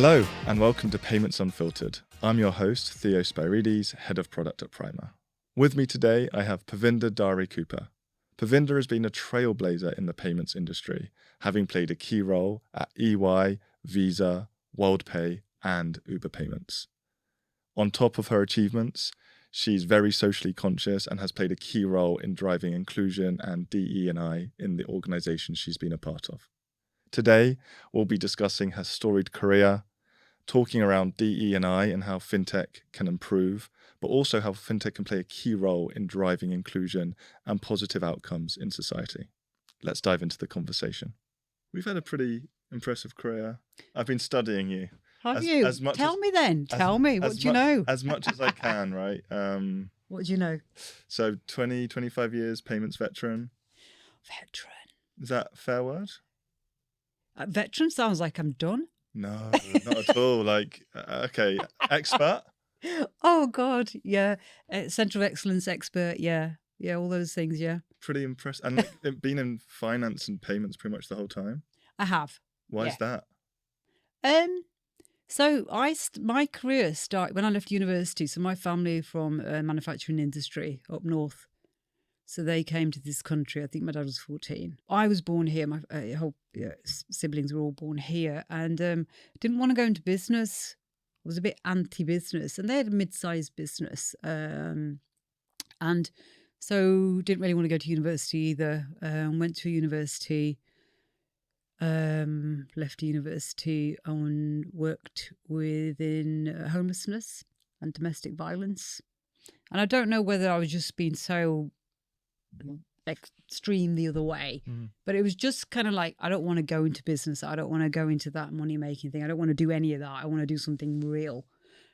Hello and welcome to Payments Unfiltered. I'm your host, Theo Spyrides, Head of Product at Primer. With me today, I have Parvinder Dahri-Cooper. Parvinder has been a trailblazer in the payments industry, having played a key role at EY, Visa, Worldpay, and Uber Payments. On top of her achievements, she's very socially conscious and has played a key role in driving inclusion and DE&I in the organizations she's been a part of. Today, we'll be discussing her storied career, talking around DE&I and how fintech can improve, but also how fintech can play a key role in driving inclusion and positive outcomes in society. Let's dive into the conversation. We've had a pretty impressive career. I've been studying you. Have you? Tell me then. Tell me. What do you know? As much as I can, right? What do you know? So 20, 25 years, payments veteran. Veteran. Is that a fair word? Veteran sounds like I'm done. No, not at all. Okay, expert? Oh, God, yeah. Centre of Excellence expert, yeah. Yeah, all those things, yeah. Pretty impressed. And been in finance and payments pretty much the whole time? I have. Why is that? So my career started when I left university. So my family from manufacturing industry up north. So they came to this country. I think my dad was 14. I was born here. My whole siblings were all born here, and didn't want to go into business. I was a bit anti-business, and they had a mid-sized business, and so didn't really want to go to university either. Went to university, left university, and worked within homelessness and domestic violence. And I don't know whether I was just being so extreme the other way, but it was just kind of like, I don't want to go into business. I don't want to go into that money making thing. I don't want to do any of that. I want to do something real.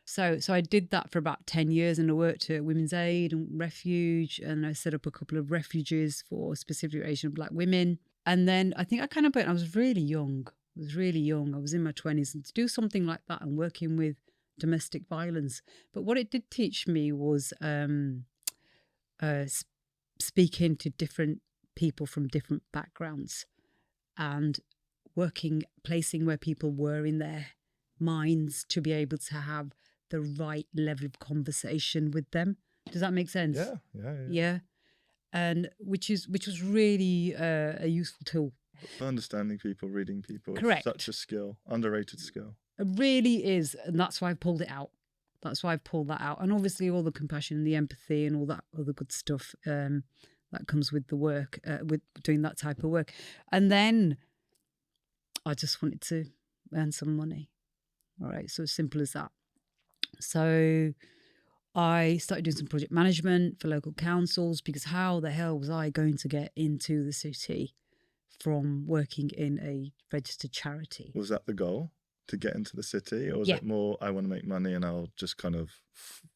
So I did that for about 10 years, and I worked at Women's Aid and Refuge, and I set up a couple of refuges for specifically Asian Black women. And then I think I was really young. I was in my 20s, and to do something like that and working with domestic violence. But what it did teach me was speaking to different people from different backgrounds and placing where people were in their minds to be able to have the right level of conversation with them. Does that make sense? Yeah. And which was really a useful tool. Understanding people, reading people. Correct. It's such a skill, underrated skill. It really is. And that's why I pulled it out. That's why I've pulled that out. And obviously all the compassion and the empathy and all that other good stuff that comes with the work, with doing that type of work. And then I just wanted to earn some money. All right, so as simple as that. So I started doing some project management for local councils, because how the hell was I going to get into the city from working in a registered charity? Was that the goal? To get into the city, or was it more, I want to make money and I'll just kind of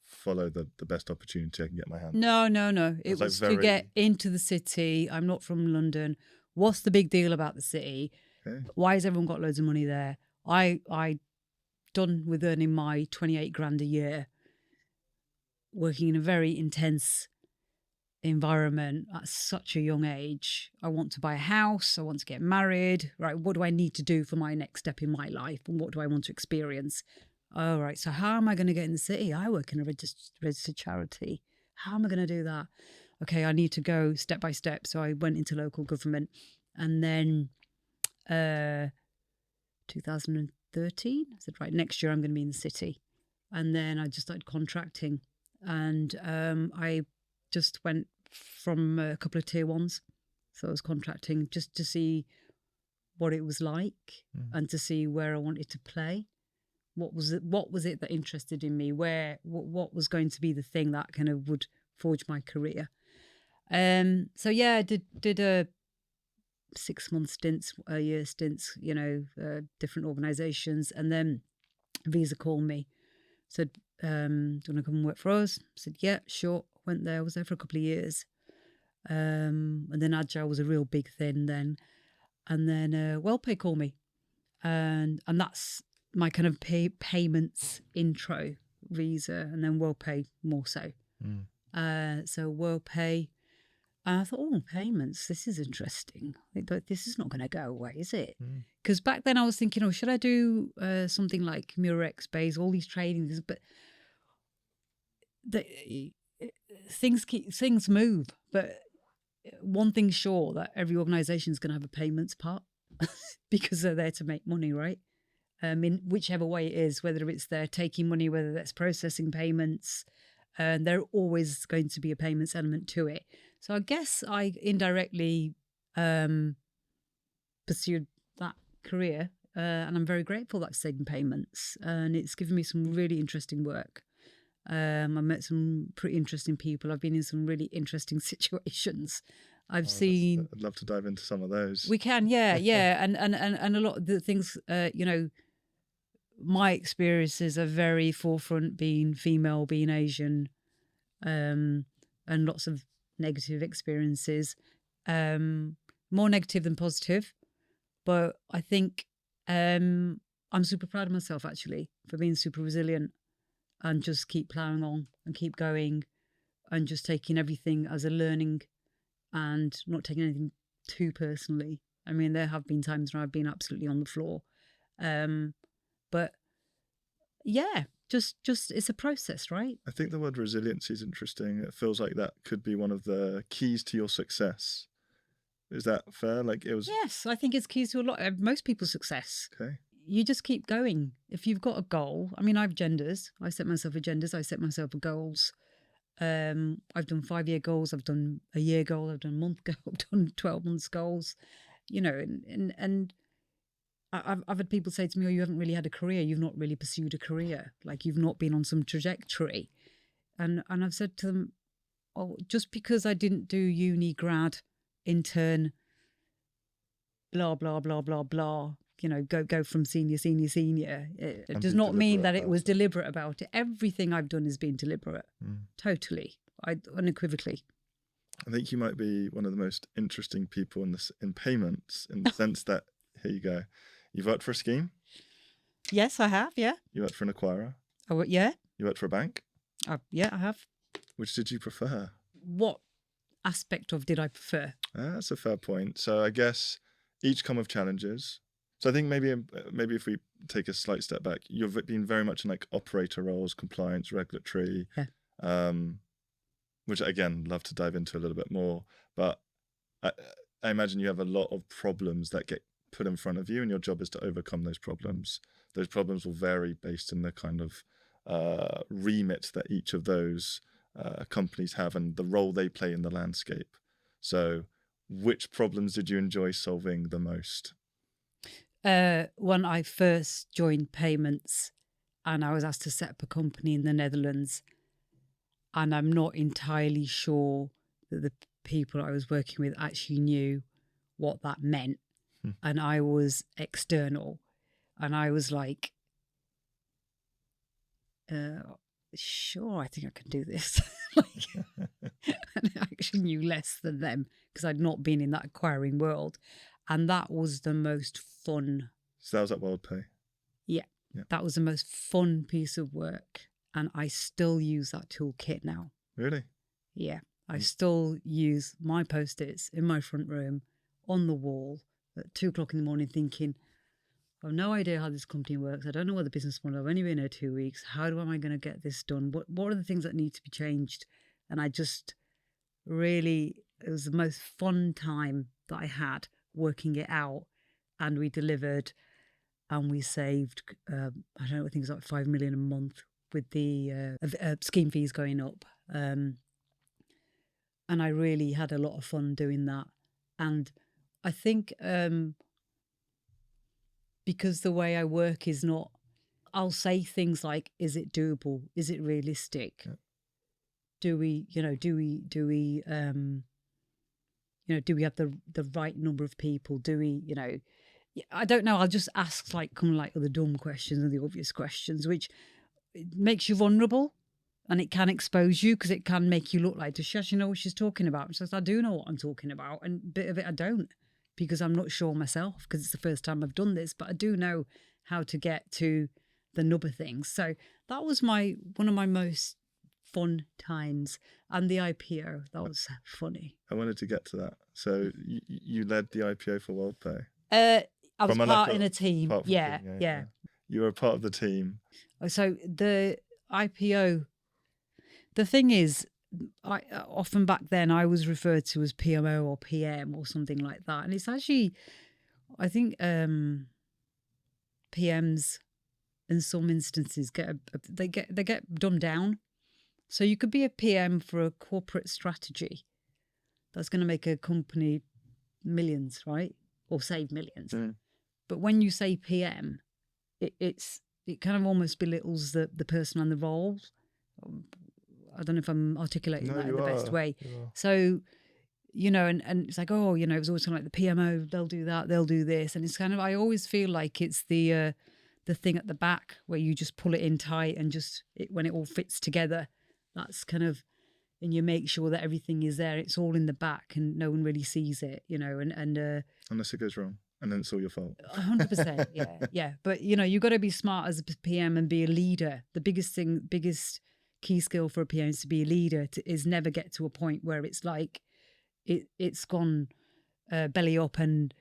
follow the best opportunity I can get my hand? No. It was to get into the city. I'm not from London. What's the big deal about the city? Okay. Why has everyone got loads of money there? I done with earning my 28 grand a year, working in a very intense environment at such a young age. I want to buy a house. I want to get married. Right. What do I need to do for my next step in my life? And what do I want to experience? All right. So how am I going to get in the city? I work in a registered charity. How am I going to do that? Okay. I need to go step by step. So I went into local government, and then 2013, I said, right, next year I'm going to be in the city. And then I just started contracting, and I just went from a couple of tier ones. So I was contracting just to see what it was like and to see where I wanted to play. What was it that interested in me? What was going to be the thing that kind of would forge my career? So yeah, I did a 6-month stints, a year stints, different organizations. And then Visa called me, said, do you want to come and work for us? I said, yeah, sure. Went there, was there for a couple of years. And then Agile was a real big thing then. And then Worldpay called me. And that's my kind of payments intro, Visa, and then Worldpay more so. So Worldpay, And I thought, oh, payments, this is interesting. This is not going to go away, is it? Mm. Because back then I was thinking, oh, should I do something like Murex Base, all these trading things? But things move. But one thing's sure, that every organisation is going to have a payments part because they're there to make money, right? In whichever way it is, whether it's they're taking money, whether that's processing payments, there always going to be a payments element to it. So I guess I indirectly pursued that career, and I'm very grateful that I've stayed in payments, and it's given me some really interesting work. I met some pretty interesting people. I've been in some really interesting situations. I'd love to dive into some of those. We can, yeah, and a lot of the things, my experiences are very forefront, being female, being Asian, and lots of negative experiences, more negative than positive. But I think I'm super proud of myself, actually, for being super resilient and just keep ploughing on and keep going and just taking everything as a learning and not taking anything too personally. I mean, there have been times when I've been absolutely on the floor. But yeah, just it's a process, right? I think the word resiliency is interesting. It feels like that could be one of the keys to your success. Is that fair? Like it was. Yes, I think it's keys to a lot of most people's success. Okay. You just keep going. If you've got a goal, I mean, I have agendas. I set myself agendas. I set myself goals. I've done 5-year goals. I've done a year goal. I've done a month goal. I've done 12 months goals. You know, and I've had people say to me, "Oh, you haven't really had a career. You've not really pursued a career. Like you've not been on some trajectory." And I've said to them, "Oh, just because I didn't do uni, grad, intern, blah blah blah blah blah. You know, go from senior. It does not mean that it was deliberate about it. Everything I've done has been deliberate, totally, unequivocally." I think you might be one of the most interesting people in payments, in the sense that, here you go, you've worked for a scheme. Yes, I have. Yeah. You worked for an acquirer. Oh, yeah. You worked for a bank. Yeah, I have. Which did you prefer? What aspect of did I prefer? That's a fair point. So I guess each come with challenges. So I think maybe if we take a slight step back, you've been very much in like operator roles, compliance, regulatory, which again, love to dive into a little bit more. But I imagine you have a lot of problems that get put in front of you, and your job is to overcome those problems. Those problems will vary based on the kind of remit that each of those companies have and the role they play in the landscape. So which problems did you enjoy solving the most? When I first joined payments and I was asked to set up a company in the Netherlands, and I'm not entirely sure that the people I was working with actually knew what that meant. And I was external, and I was like, sure, I think I can do this. And I actually knew less than them because I'd not been in that acquiring world. And that was the most fun. So that was at Worldpay? Yeah. That was the most fun piece of work. And I still use that toolkit now. Really? Yeah. I still use my Post-its in my front room on the wall at 2:00 in the morning thinking, I have no idea how this company works. I don't know what the business model. I've only been here 2 weeks. How am I going to get this done? What are the things that need to be changed? And I just really, it was the most fun time that I had working it out. And we delivered, and we saved, I don't know, I think it was like 5 million a month with the scheme fees going up. And I really had a lot of fun doing that. And I think because the way I work is not, I'll say things like, is it doable? Is it realistic? Yeah. Do we have the right number of people? Do we, I don't know. I'll just ask like the dumb questions and the obvious questions, which makes you vulnerable, and it can expose you because it can make you look like, does she actually know what she's talking about? And she says, I do know what I'm talking about, and a bit of it I don't, because I'm not sure myself, because it's the first time I've done this, but I do know how to get to the nub of things. So that was one of my most fun times. And the IPO, that was funny. I wanted to get to that. So you led the IPO for Worldpay. I was part in a team. Part of Yeah, the team, yeah. You were a part of the team. So the IPO, the thing is, often back then I was referred to as PMO or PM or something like that. And it's actually, I think PMs in some instances they get dumbed down. So you could be a PM for a corporate strategy that's going to make a company millions, right? Or save millions. Mm. But when you say PM, it kind of almost belittles the person and the role. I don't know if I'm articulating that in the best way. So, and it's like, oh, it was always kind of like the PMO, they'll do that, they'll do this. And it's kind of, I always feel like it's the thing at the back where you just pull it in tight and when it all fits together, that's kind of, and you make sure that everything is there. It's all in the back and no one really sees it, and unless it goes wrong. And then it's all your fault. 100%. Yeah. But, you've got to be smart as a PM and be a leader. The biggest key skill for a PM is to be a leader, is never get to a point where it's like it's gone belly up, and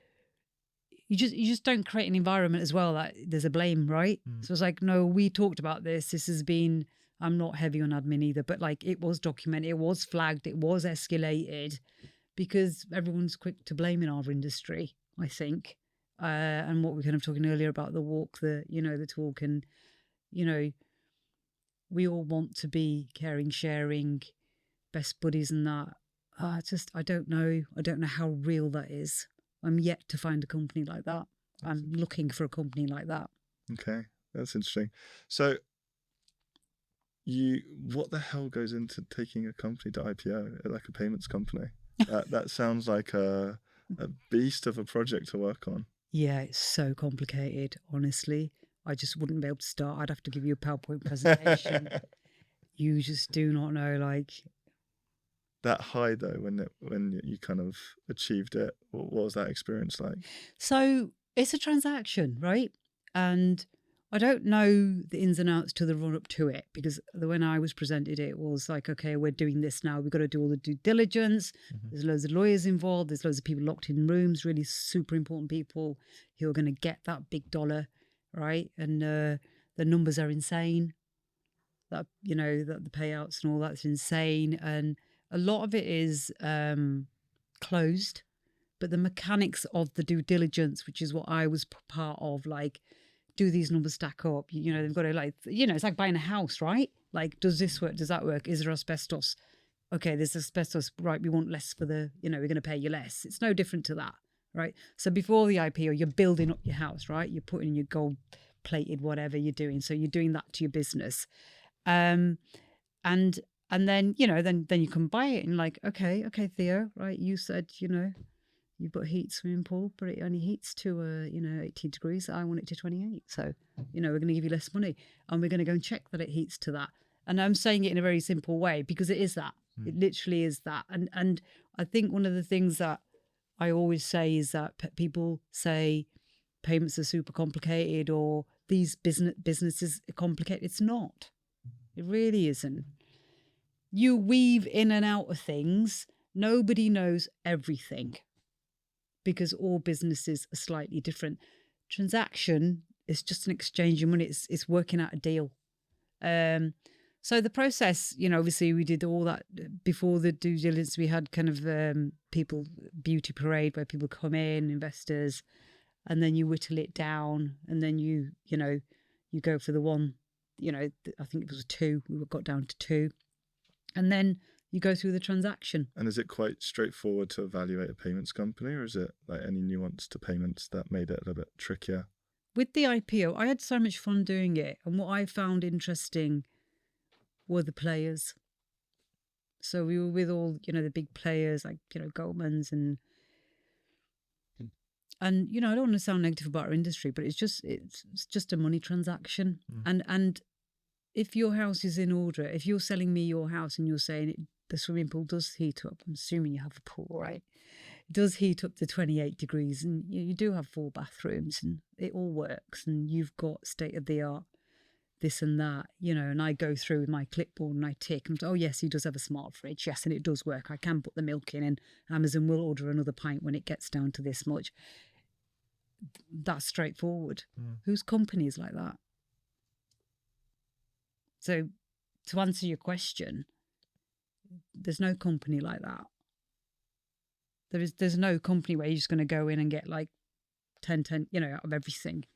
you just don't create an environment as well that there's a blame, right? So it's like, no, we talked about this. This has been, I'm not heavy on admin either, but like it was documented, it was flagged, it was escalated, because everyone's quick to blame in our industry, I think. And what we were kind of talking earlier about the walk, the talk, and, we all want to be caring, sharing, best buddies and that. I don't know. I don't know how real that is. I'm yet to find a company like that. I'm looking for a company like that. Okay, that's interesting. So what the hell goes into taking a company to IPO, like a payments company? That sounds like a beast of a project to work on. Yeah, it's so complicated, honestly. I just wouldn't be able to start. I'd have to give you a PowerPoint presentation. You just do not know, like... That high, though, when you kind of achieved it, what was that experience like? So it's a transaction, right? And I don't know the ins and outs to the run up to it, because when I was presented, it was like, okay, we're doing this now. We've got to do all the due diligence. Mm-hmm. There's loads of lawyers involved. There's loads of people locked in rooms, really super important people who are going to get that big dollar, right? And the numbers are insane. That, that the payouts and all that's insane. And a lot of it is closed, but the mechanics of the due diligence, which is what I was part of, like, do these numbers stack up? They've got to, it's like buying a house, right? Like, does this work? Does that work? Is there asbestos? Okay, there's asbestos, right? We want less for we're going to pay you less. It's no different to that, right? So before the IPO, you're building up your house, right? You're putting in your gold plated, whatever you're doing. So you're doing that to your business. And then, then you can buy it and like, okay, Theo, right? You said, you put a heat swimming pool, but it only heats to, 80 degrees. I want it to 28. So, we're going to give you less money and we're going to go and check that it heats to that. And I'm saying it in a very simple way because it is that. It literally is that. And I think one of the things that I always say is that people say payments are super complicated or these businesses are complicated. It's not. It really isn't. You weave in and out of things. Nobody knows everything because all businesses are slightly different. Transaction is just an exchange of money. It's working out a deal. So the process, obviously we did all that before the due diligence. We had kind of people, beauty parade where people come in, investors, and then you whittle it down and then you go for the one, I think it was 2. We got down to 2. And then you go through the transaction. And is it quite straightforward to evaluate a payments company, or is it like any nuance to payments that made it a little bit trickier? With the IPO, I had so much fun doing it. And what I found interesting were the players. So we were with all, the big players like, Goldman's and I don't want to sound negative about our industry, but it's just a money transaction. And if your house is in order, if you're selling me your house and you're saying the swimming pool does heat up, I'm assuming you have a pool, right? It does heat up to 28 degrees and you do have 4 bathrooms and it all works and you've got state-of-the-art this and that, and I go through with my clipboard and I tick and, oh yes, he does have a smart fridge. Yes, and it does work. I can put the milk in and Amazon will order another pint when it gets down to this much. That's straightforward. Whose company is like that? So to answer your question, there's no company like that. There's no company where you're just going to go in and get like 10, out of everything.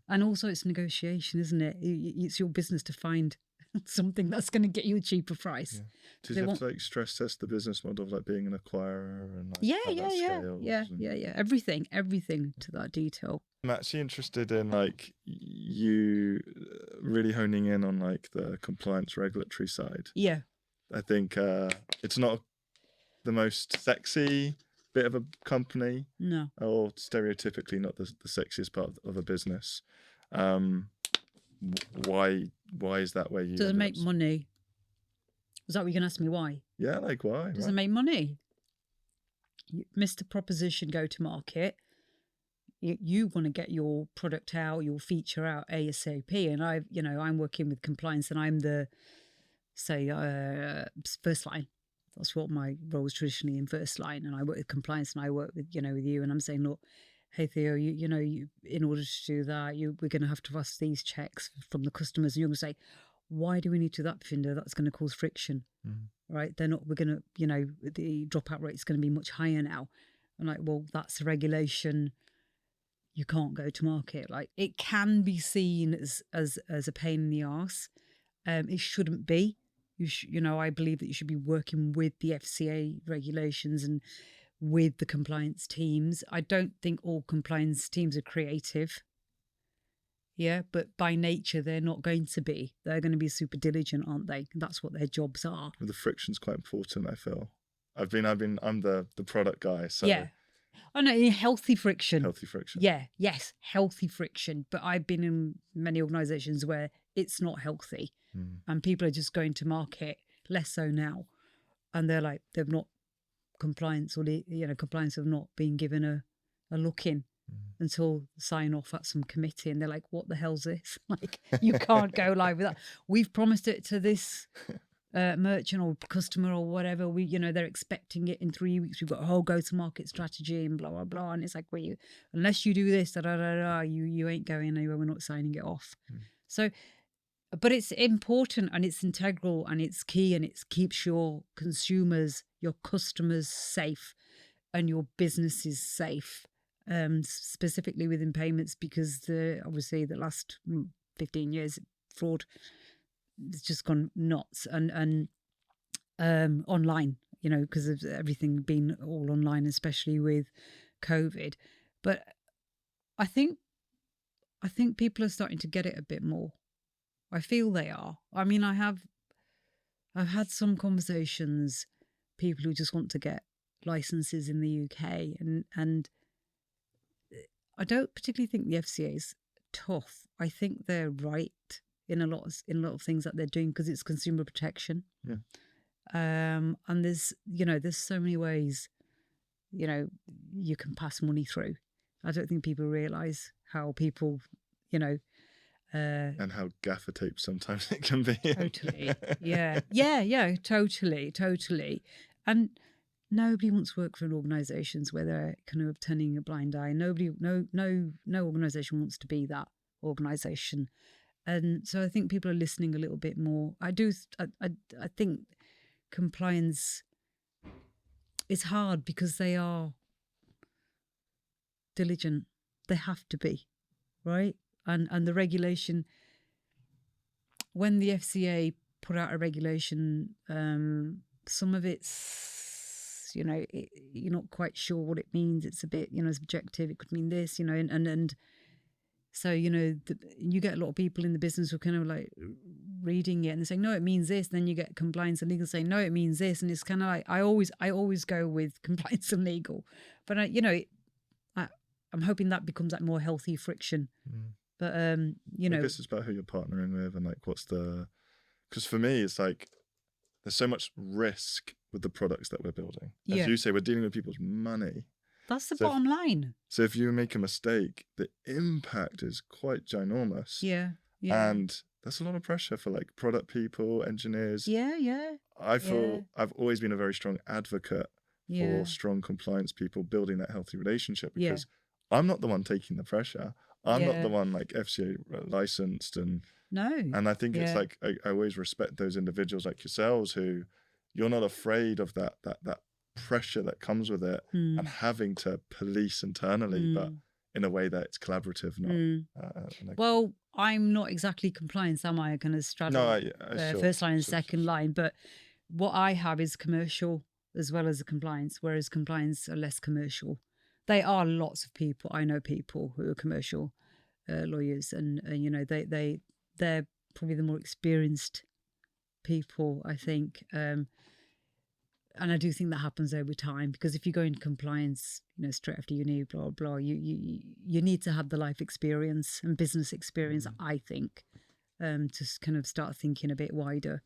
And also it's negotiation, isn't it? It's your business to find something that's going to get you a cheaper price. Yeah. Does you have to like stress test the business model of like being an acquirer and like yeah. Everything to that detail. I'm actually interested in like you really honing in on like the compliance regulatory side. Yeah. I think it's not the most sexy bit of a company. No. Or stereotypically not the sexiest part of a business. Why is that where you... Does it make money? Was that what you're going to ask me why? Yeah, like why? Does it make money? You missed a proposition, go to market. You want to get your product out, your feature out ASAP. And I'm working with compliance and I'm the, first line. That's what my role is traditionally in, first line. And I work with compliance and I work with, with you. And I'm saying, look, hey, Theo, you in order to do that, we're going to have to ask these checks from the customers. And you're going to say, why do we need to do that, Parvinder? That's going to cause friction, right? We're going to, the dropout rate is going to be much higher now. I'm like, well, that's a regulation. You can't go to market. Like, it can be seen as a pain in the arse. It shouldn't be. I believe that you should be working with the FCA regulations and with the compliance teams. I don't think all compliance teams are creative. Yeah, but by nature, they're not going to be. They're going to be super diligent, aren't they? That's what their jobs are. The friction's quite important, I feel. I'm the product guy, so... Yeah. Oh, no, healthy friction. Healthy friction. Yeah, yes, healthy friction. But I've been in many organisations where it's not healthy and people are just going to market, less so now. And they're like, they've not compliance or, compliance have not been given a look in until sign off at some committee. And they're like, what the hell's this? Like, you can't go live with that. We've promised it to this merchant or customer or whatever. They're expecting it in 3 weeks. We've got a whole go-to-market strategy and blah, blah, blah. And it's like, well, unless you do this, you ain't going anywhere. We're not signing it off. So, but it's important and it's integral and it's key and it keeps your consumers, your customers safe and your businesses safe, specifically within payments, because obviously the last 15 years, fraud, it's just gone nuts and online, because of everything being all online, especially with COVID. But I think people are starting to get it a bit more. I feel they are. I mean, I've had some conversations, people who just want to get licenses in the UK, and I don't particularly think the FCA is tough. I think they're right in a lot of things that they're doing because it's consumer protection. Yeah. And there's so many ways, you can pass money through. I don't think people realise how people, and how gaffer tape sometimes it can be. Totally. Yeah. Totally. And nobody wants to work for organisations where they're kind of turning a blind eye. No organisation wants to be that organisation. And so I think people are listening a little bit more. I think compliance is hard because they are diligent. They have to be, right? And the regulation, when the FCA put out a regulation, some of it's, you're not quite sure what it means. It's a bit, subjective. It could mean this, and so, you get a lot of people in the business who are kind of like reading it and they're saying, no, it means this. Then you get compliance and legal saying, no, it means this. And it's kind of like, I always go with compliance and legal. But, I'm hoping that becomes like more healthy friction. But, I guess it's about who you're partnering with and like because for me, it's like there's so much risk with the products that we're building. As you say, we're dealing with people's money. That's the bottom line. So if you make a mistake, the impact is quite ginormous. Yeah. And that's a lot of pressure for like product people, engineers. Yeah, yeah, I yeah, feel I've always been a very strong advocate yeah, for strong compliance people building that healthy relationship, yeah, because I'm not the one taking the pressure. I'm not the yeah. one like FCA licensed, No, and I think it's yeah, like I always respect those individuals like yourselves who you're not afraid of that pressure that comes with it and mm, having to police internally, but mm, in a way that it's collaborative, not mm. like, Well, I'm not exactly compliance, am I? I kind of no, straddle sure, first line and second line, but what I have is commercial as well as a compliance, whereas compliance are less commercial. They are lots of people. I know people who are commercial lawyers, and you know they're probably the more experienced people, I think. And I do think that happens over time, because if you go into compliance, you know, straight after uni, blah blah, you need to have the life experience and business experience, I think, to kind of start thinking a bit wider.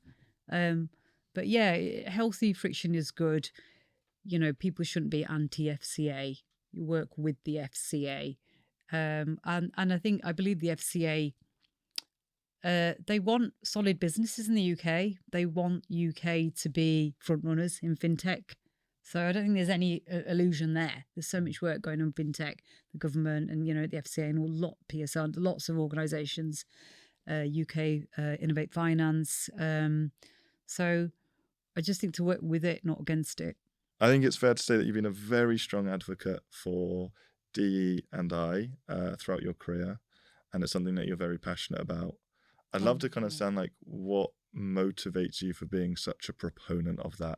Um, but yeah, healthy friction is good. You know, people shouldn't be anti FCA. You work with the FCA, and I believe the FCA. They want solid businesses in the UK. They want UK to be front runners in fintech. So I don't think there's any illusion there. There's so much work going on in fintech, the government, and you know the FCA and PSR, lots of organisations, UK Innovate Finance. So I just think to work with it, not against it. I think it's fair to say that you've been a very strong advocate for DE&I throughout your career, and it's something that you're very passionate about. I'd love to kind of sound like what motivates you for being such a proponent of that.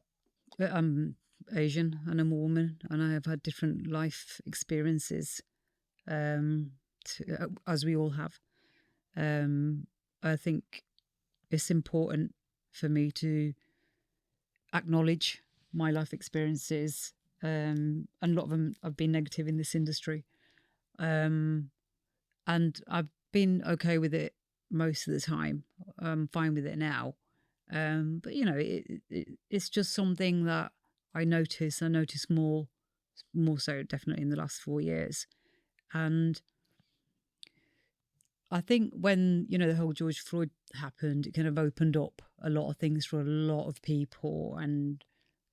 I'm Asian and I'm a woman, and I have had different life experiences, as we all have. I think it's important for me to acknowledge my life experiences, and a lot of them have been negative in this industry. And I've been okay with it most of the time. I'm fine with it now. But you know, it's just something that I notice. I notice more so definitely in the last 4 years. And I think when, you know, the whole George Floyd happened, it kind of opened up a lot of things for a lot of people, and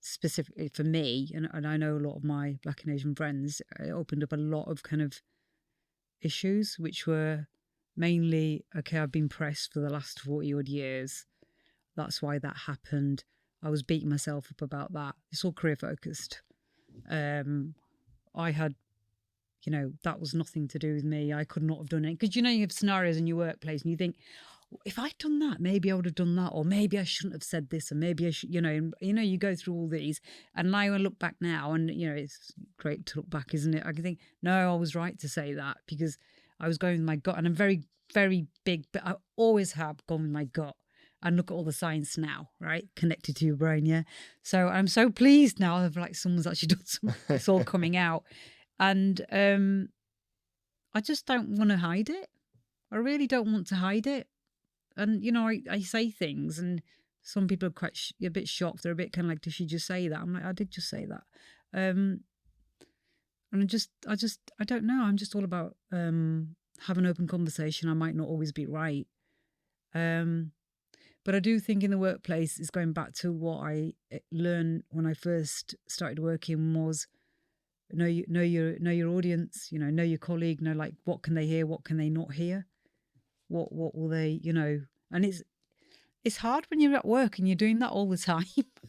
specifically for me, and I know a lot of my Black and Asian friends, it opened up a lot of kind of issues, which were mainly, okay, I've been pressed for the last 40 odd years. That's why that happened. I was beating myself up about that. It's all career focused. I had, you know, that was nothing to do with me. I could not have done it. Because, you know, you have scenarios in your workplace and you think, if I'd done that, maybe I would have done that, or maybe I shouldn't have said this, or maybe I should, you go through all these. And now I look back now, and, you know, it's great to look back, isn't it? I can think, no, I was right to say that, because I was going with my gut, and I'm very, very big, but I always have gone with my gut. And look at all the science now, right? Connected to your brain, yeah. So I'm so pleased now that like someone's actually done some. It's all coming out, and I just don't want to hide it. I really don't want to hide it. And, you know, I say things, and some people are quite a bit shocked. They're a bit kind of like, did she just say that? I'm like, I did just say that. And I don't know. I'm just all about have an open conversation. I might not always be right. But I do think in the workplace, is going back to what I learned when I first started working, was know your audience, you know your colleague, know like what can they hear, what can they not hear, what will they, and it's hard when you're at work and you're doing that all the time.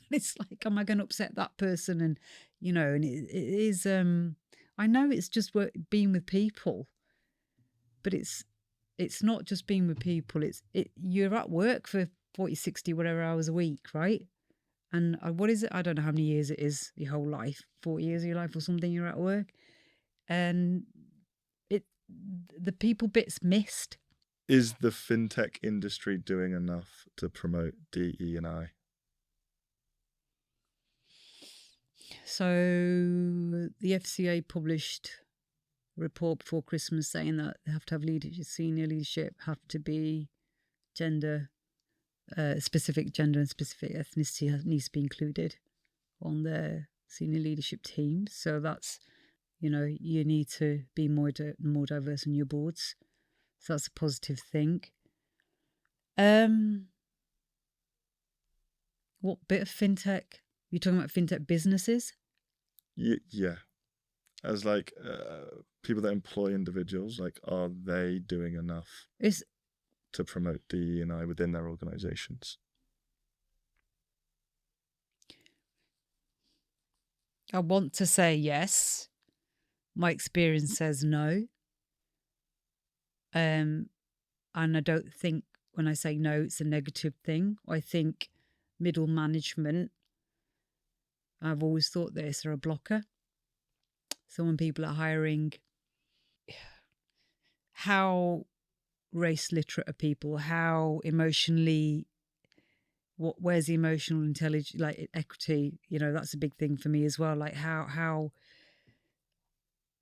It's like, am I going to upset that person? And and it is I know it's just being with people, but it's not just being with people. You're at work for 40, 60, whatever hours a week, right? And what is it? I don't know how many years it is, your whole life, 40 years of your life or something, you're at work. And the people bit's missed. Is the fintech industry doing enough to promote DE&I? So the FCA published a report before Christmas saying that they have to have leadership, senior leadership have to be specific gender and specific ethnicity needs to be included on their senior leadership team. So that's, you need to be more diverse in your boards. So that's a positive thing. What bit of fintech? You're talking about fintech businesses? Yeah. As like people that employ individuals, like, are they doing enough It's to promote DE&I within their organizations? I want to say yes. My experience says no. And I don't think when I say no, it's a negative thing. I think middle management, I've always thought this, are a blocker. So when people are hiring, how race literate are people? How emotionally, where's the emotional intelligence, like equity? You know, that's a big thing for me as well. Like how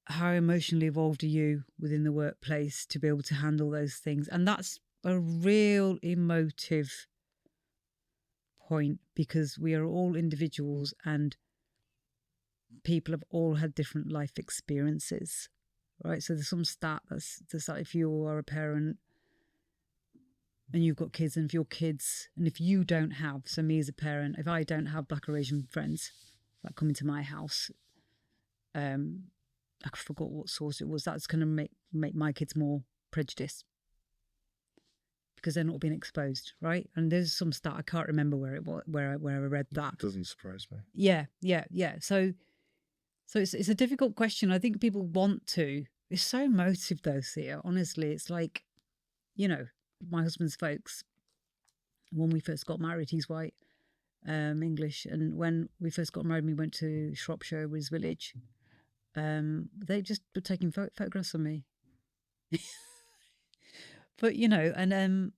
emotionally evolved are you within the workplace to be able to handle those things? And that's a real emotive point, because we are all individuals and people have all had different life experiences, right? So there's some stat that's like, if you are a parent and you've got kids, and if your kids, and if you don't have, so me as a parent, if I don't have Black or Asian friends that come into my house, I forgot what source it was, that's going to make my kids more prejudiced because they're not being exposed, right? And there's some stat, I can't remember where it was, where I read that. It doesn't surprise me. Yeah. So it's a difficult question. I think people want to. It's so emotive though, Theo. Honestly, it's like, you know, my husband's folks, when we first got married, he's white, English, and when we first got married, we went to Shropshire, his village. They just were taking photographs of me. But you know, and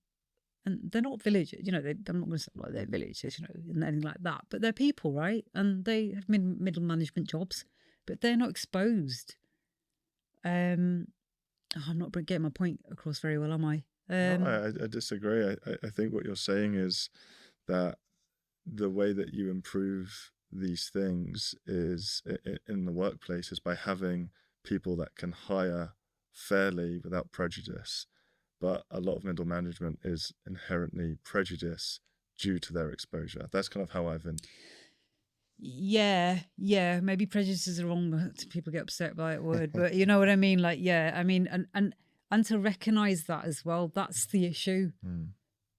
they're not villagers, you know. I'm not going to say like they're villagers, you know, and anything like that. But they're people, right? And they have middle management jobs, but they're not exposed. I'm not getting my point across very well, am I? No, I disagree. I think what you're saying is that the way that you improve these things is in the workplace is by having people that can hire fairly without prejudice. But a lot of middle management is inherently prejudice due to their exposure. That's kind of how I've been. Yeah. Maybe prejudice is the wrong word. People get upset by that word, but you know what I mean. Like, yeah, I mean, and to recognise that as well. That's the issue,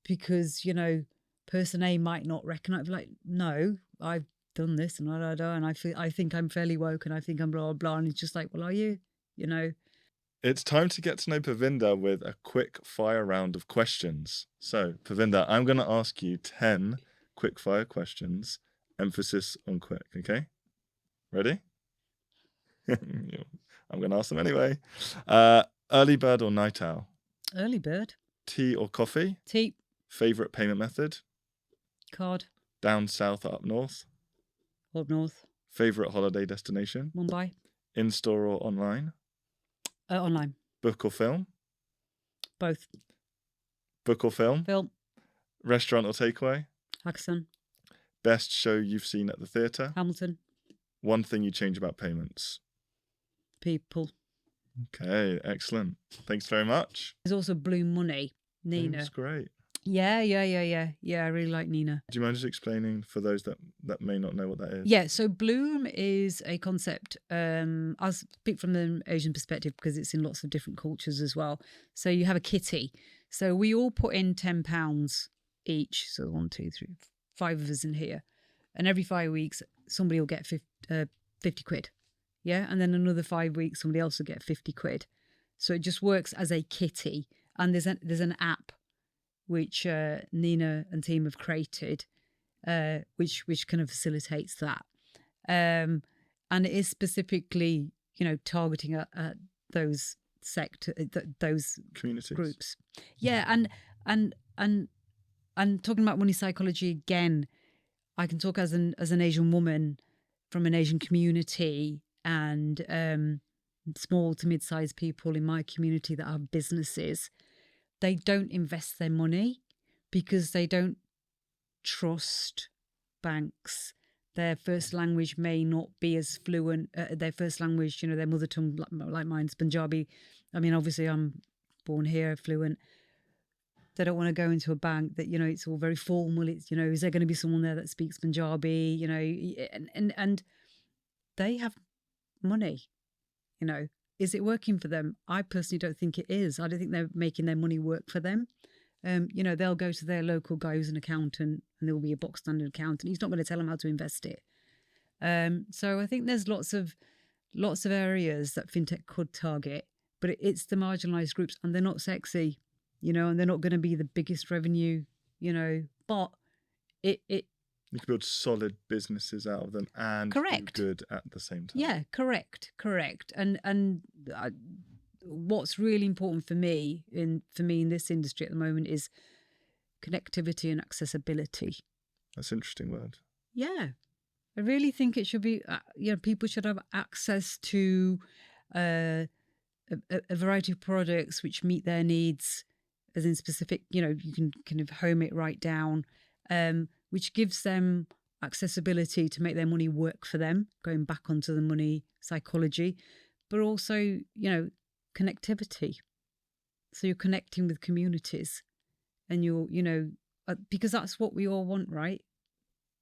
because you know, person A might not recognise. Like, no, I've done this and and I think I'm fairly woke, and I think I'm blah blah blah. And it's just like, well, are you? You know. It's time to get to know Parvinder with a quick fire round of questions. So, Parvinder, I'm going to ask you 10 quick fire questions, emphasis on quick, okay? Ready? I'm going to ask them anyway. Early bird or night owl? Early bird. Tea or coffee? Tea. Favorite payment method? Card. Down south or up north? Up north. Favorite holiday destination? Mumbai. In-store or online? Online. Book or film? Both. Book or film? Film. Restaurant or takeaway? Pakistan. Best show you've seen at the theatre? Hamilton. One thing you change about payments? People. Okay, excellent. Thanks very much. There's also Blue Money. Nina. That's great. Yeah. I really like Nina. Do you mind just explaining for those that may not know what that is? Yeah, so Bloom is a concept. I'll speak from the Asian perspective because it's in lots of different cultures as well. So you have a kitty. So we all put in £10 each. So 1, 2, 3, 5 of us in here. And every 5 weeks, somebody will get 50 quid. Yeah, and then another 5 weeks, somebody else will get 50 quid. So it just works as a kitty. And there's an app which Nina and team have created, which kind of facilitates that, and it is specifically, you know, targeting at those those communities, groups. Yeah, and talking about money psychology again, I can talk as an Asian woman from an Asian community, and small to mid-sized people in my community that have businesses. They don't invest their money because they don't trust banks. Their first language may not be as fluent. Their first language, you know, their mother tongue, like mine's Punjabi. I mean, obviously I'm born here, fluent. They don't want to go into a bank that, it's all very formal. It's, is there going to be someone there that speaks Punjabi, and they have money, Is it working for them? I personally don't think it is. I don't think they're making their money work for them. They'll go to their local guy who's an accountant, and there will be a box standard accountant. He's not going to tell them how to invest it. So I think there's lots of areas that fintech could target, but it's the marginalised groups, and they're not sexy, and they're not going to be the biggest revenue, but it you can build solid businesses out of them and correct. do good at the same time. Yeah, correct. And what's really important for me in this industry at the moment is connectivity and accessibility. That's an interesting word. Yeah, I really think it should be. People should have access to a variety of products which meet their needs, as in specific. You can kind of home it right down, which gives them accessibility to make their money work for them. Going back onto the money psychology, but also connectivity. So you're connecting with communities, and you're because that's what we all want, right?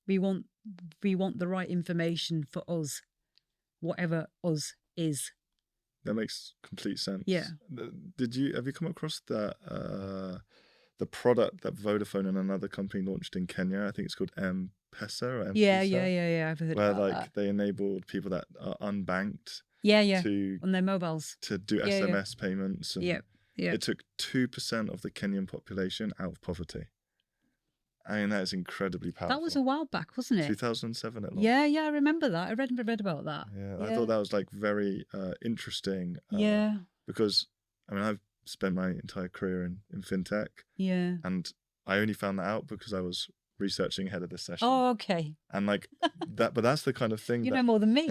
We want the right information for us, whatever us is. That makes complete sense. Yeah. Have you come across the product that Vodafone and another company launched in Kenya? I think it's called M-Pesa or M-Pesa. Yeah. I've heard about that. They enabled people that are unbanked. On their mobiles to do SMS payments. And Yeah. It took 2% of the Kenyan population out of poverty. I mean, that is incredibly powerful. That was a while back, wasn't it? 2007 it launched. Yeah, I remember that. I read about that. Yeah, I thought that was very interesting. Because, I've spent my entire career in fintech. Yeah. And I only found that out because I was researching ahead of this session. Oh, okay. And that, but that's the kind of thing know more than me.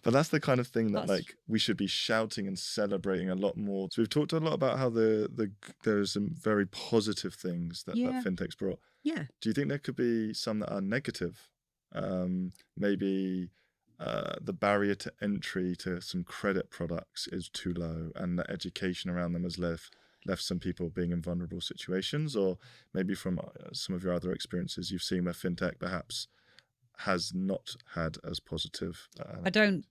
But that's the kind of thing that we should be shouting and celebrating a lot more. So we've talked a lot about how there's some very positive things that fintech's brought. Yeah. Do you think there could be some that are negative? Maybe the barrier to entry to some credit products is too low, and the education around them has left some people being in vulnerable situations, or maybe from some of your other experiences you've seen where fintech perhaps has not had as positive. I don't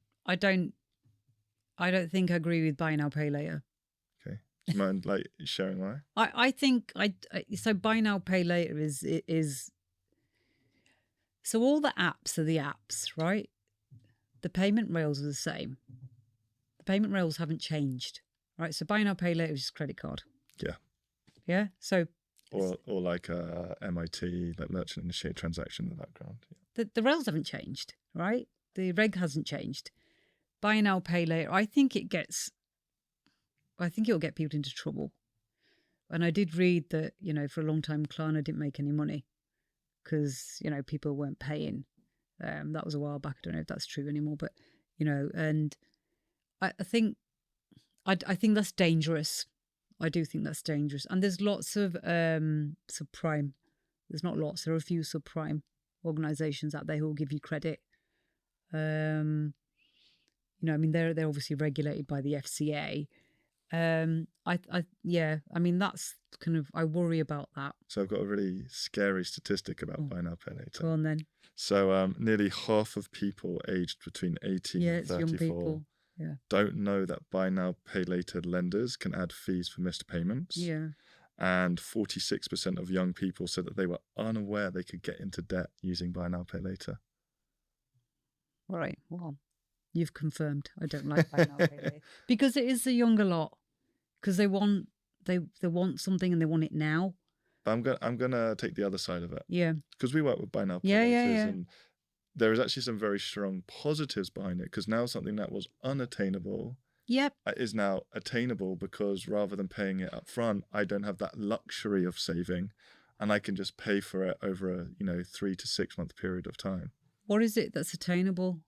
think I agree with buy now, pay later. Okay. Do you mind sharing why? I think so buy now, pay later is so all the apps are the apps, right? The payment rails are the same. The payment rails haven't changed. Right, so buy now, pay later is just credit card. Yeah. Yeah. So. Or MIT, merchant initiated transaction in the background. Yeah. The rails haven't changed, right? The reg hasn't changed. Buy now, pay later. I think it'll get people into trouble. And I did read that for a long time Klarna didn't make any money because people weren't paying. That was a while back. I don't know if that's true anymore, but and I think. I think that's dangerous. I do think that's dangerous. And there's lots of subprime. There's not lots. There are a few subprime organisations out there who will give you credit. They're obviously regulated by the FCA. That's kind of, I worry about that. So I've got a really scary statistic about buy now, pay later. Go on then. So nearly half of people aged between 18 and 34 young people. Yeah. Don't know that buy now, pay later lenders can add fees for missed payments. Yeah. And 46% of young people said that they were unaware they could get into debt using buy now, pay later. All right. Well, you've confirmed I don't like buy now, pay later. Because it is the younger lot. Because they want something and they want it now. But I'm gonna take the other side of it. Yeah. Because we work with buy now, pay laters, and there is actually some very strong positives behind it, because now something that was unattainable is now attainable, because rather than paying it up front, I don't have that luxury of saving, and I can just pay for it over a 3 to 6 month period of time. What is it that's attainable?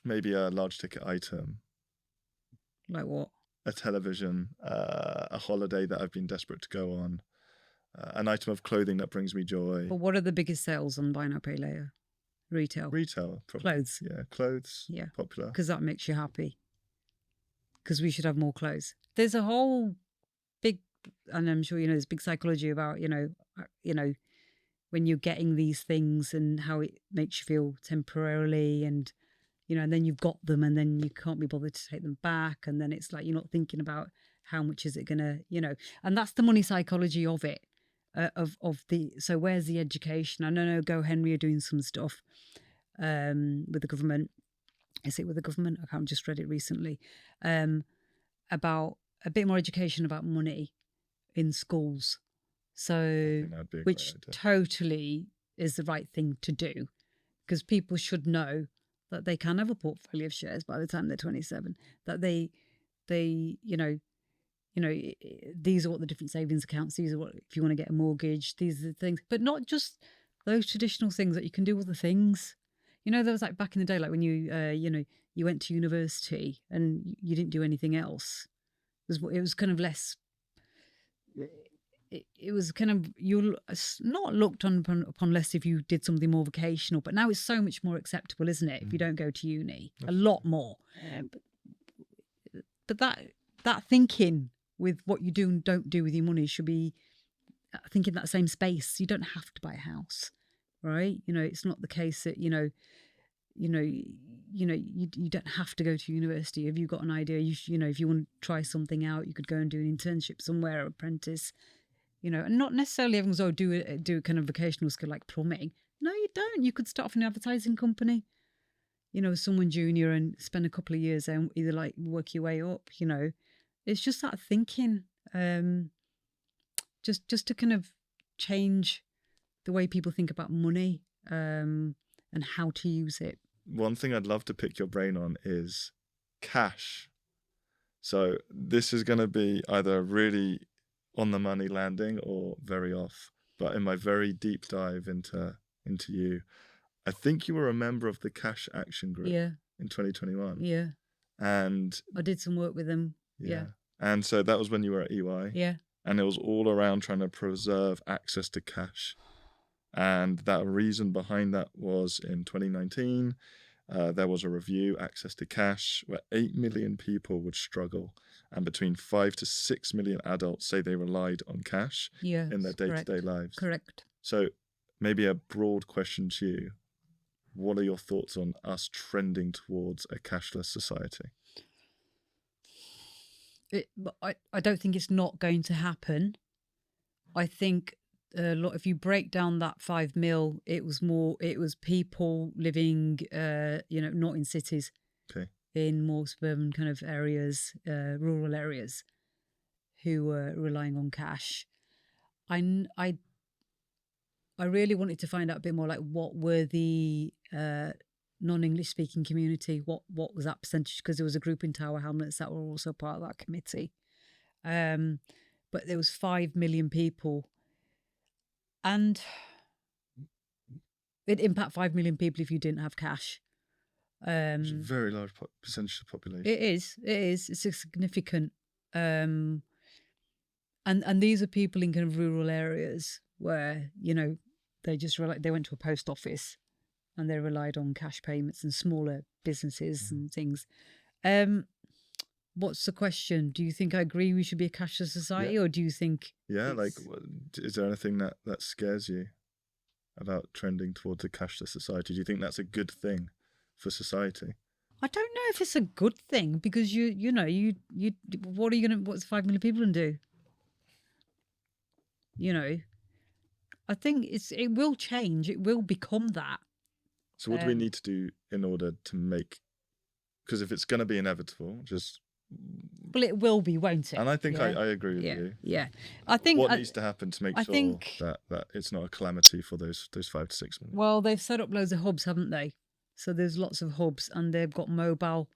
Maybe a large ticket item. Like what? A television, a holiday that I've been desperate to go on, an item of clothing that brings me joy. But what are the biggest sales on buy now, pay later? Retail, probably. Clothes. Yeah, clothes. Yeah, popular. Because that makes you happy. Because we should have more clothes. There's a whole big and I'm sure, there's big psychology about, when you're getting these things and how it makes you feel temporarily, and, and then you've got them and then you can't be bothered to take them back. And then it's like, you're not thinking about how much is it going to, and that's the money psychology of it. So where's the education? I know Go Henry are doing some stuff with the government. Is it with the government? I can't, just read it recently, about a bit more education about money in schools. So, which totally is the right thing to do, because people should know that they can have a portfolio of shares by the time they're 27. That they, these are what the different savings accounts. These are what, if you want to get a mortgage, these are the things, but not just those traditional things, that you can do other things. There was like back in the day, like when you, you went to university and you didn't do anything else. It was kind of less. It was kind of, you're not looked upon less if you did something more vocational, but now it's so much more acceptable, isn't it? If you don't go to uni, a lot more. But that thinking with what you do and don't do with your money should be, I think, in that same space. You don't have to buy a house, right? It's not the case that you don't have to go to university. If you've got an idea, if you want to try something out, you could go and do an internship somewhere, or apprentice. And not necessarily everyone's do a kind of vocational skill like plumbing. No, you don't. You could start off an advertising company, as someone junior, and spend a couple of years there and either like work your way up. It's just that thinking, just to kind of change the way people think about money, and how to use it. One thing I'd love to pick your brain on is cash. So this is going to be either really on the money landing or very off. But in my very deep dive into you, I think you were a member of the Cash Action Group in 2021. Yeah. And I did some work with them. Yeah. And so that was when you were at EY. Yeah. And it was all around trying to preserve access to cash. And that reason behind that was in 2019, there was a review, Access to Cash, where 8 million people would struggle, and between 5 to 6 million adults say they relied on cash in their day-to-day lives. Correct. So maybe a broad question to you. What are your thoughts on us trending towards a cashless society? I don't think it's not going to happen. I think a lot, if you break down that 5 mil, it was people living, not in cities, in more suburban kind of areas, rural areas, who were relying on cash. I really wanted to find out a bit more, like, what were the non-English speaking community, what was that percentage, because there was a group in Tower Hamlets that were also part of that committee, but there was 5 million people, and it'd impact 5 million people if you didn't have cash. It's a very large percentage of the population. It is it's a significant, and these are people in kind of rural areas where they just they went to a post office and they relied on cash payments, and smaller businesses and things. What's the question? Do you think I agree we should be a cashless society, or do you think... Yeah, like, is there anything that scares you about trending towards a cashless society? Do you think that's a good thing for society? I don't know if it's a good thing, because what are you gonna... What's 5 million people gonna do? I think it will change. It will become that. So what do we need to do in order to make... Because if it's going to be inevitable, just... Well, it will be, won't it? And I think I agree with you. Yeah. I think... What needs to happen to make sure that it's not a calamity for those 5 to 6 million? Well, they've set up loads of hubs, haven't they? So there's lots of hubs, and they've got mobile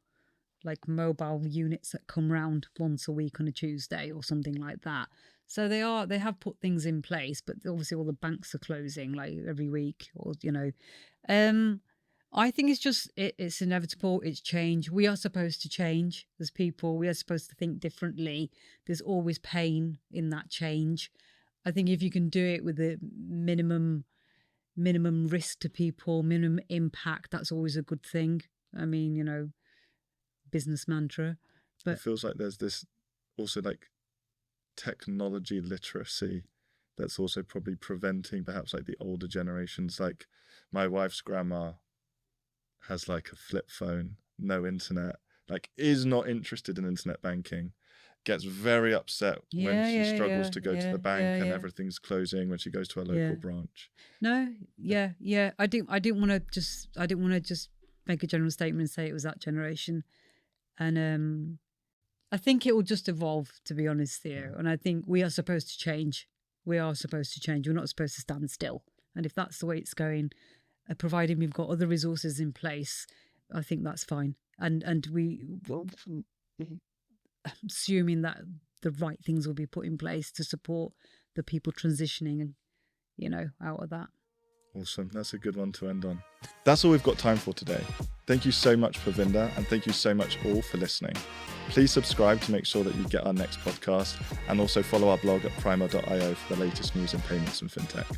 units that come round once a week on a Tuesday or something like that. So they have put things in place, but obviously all the banks are closing like every week, or I think it's just it's inevitable. It's change. We are supposed to change as people. We are supposed to think differently. There's always pain in that change. I think if you can do it with a minimum risk to people, minimum impact, that's always a good thing. I mean, business mantra. But it feels like there's this also like technology literacy that's also probably preventing perhaps like the older generations. Like my wife's grandma has like a flip phone, no internet, like is not interested in internet banking, gets very upset when she struggles to go to the bank and everything's closing when she goes to her local branch. No, I didn't want to just make a general statement and say it was that generation. And I think it will just evolve, to be honest, Theo. And I think we are supposed to change. We're not supposed to stand still. And if that's the way it's going, providing we've got other resources in place, I think that's fine. And we will, assuming that the right things will be put in place to support the people transitioning and, out of that. Awesome. That's a good one to end on. That's all we've got time for today. Thank you so much, Parvinder, and thank you so much all for listening. Please subscribe to make sure that you get our next podcast, and also follow our blog at primer.io for the latest news in payments and fintech.